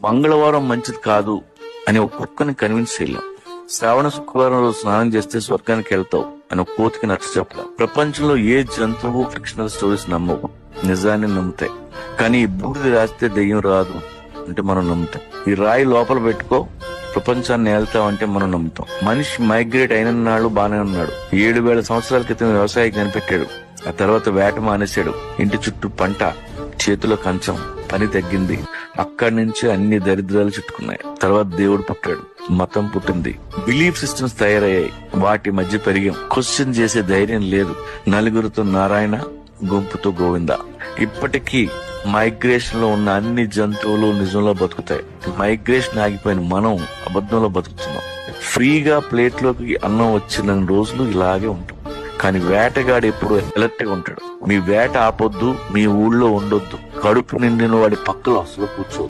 మంగళవారం మంచిది కాదు అని ఒక కుక్కని కన్విన్స్ చేయలేం. శ్రావణ శుక్రవారం రోజు స్నానం చేస్తే స్వర్గానికి వెళ్తావు అని ఒక కోతికి నచ్చ చెప్పలేం. ప్రపంచంలో ఏ జంతువు ఫిక్షనల్ స్టోరీస్ నమ్మవు, నిజాన్ని నమ్ముతాయి. కానీ ఈ బూడిది రాస్తే దెయ్యం రాదు అంటే మనం నమ్ముతాం. ఈ రాయి లోపల పెట్టుకో ప్రపంచాన్ని ఏళ్తామంటే మనం నమ్ముతాం. మనిషి మైగ్రేట్ అయిన నాడు బానే ఉన్నాడు. 7,000 సంవత్సరాల క్రితం వ్యవసాయం కనిపెట్టాడు. ఆ తర్వాత వేట మానేశాడు. ఇంటి చుట్టూ పంట, చేతిలో కంచం, పని తగ్గింది. అక్కడి నుంచి అన్ని దరిద్రాలు చుట్టుకున్నాయి. తర్వాత దేవుడు పుట్టాడు, మతం పుట్టింది, బిలీఫ్ సిస్టమ్స్ తయారయ్యాయి. వాటి మధ్య పెరిగాం. క్వశ్చన్ చేసే ధైర్యం లేదు. నలుగురితో నారాయణ, గుంపుతో గోవింద. ఇప్పటికీ మైగ్రేషన్ లో ఉన్న అన్ని జంతువులు నిజంలో బతుకుతాయి. మైగ్రేషన్ ఆగిపోయిన మనం అబద్ధంలో బతుకుతున్నాం. ఫ్రీగా ప్లేట్ లోకి అన్నం వచ్చిన రోజులు ఇలాగే ఉంటాం. కానీ వేటగాడు ఎప్పుడు అలర్ట్ గా ఉంటాడు. మీ వేట ఆపొద్దు, మీ ఊళ్ళో ఉండొద్దు, కడుపు నిండిన వాడి పక్కలో అసలు కూర్చోదు.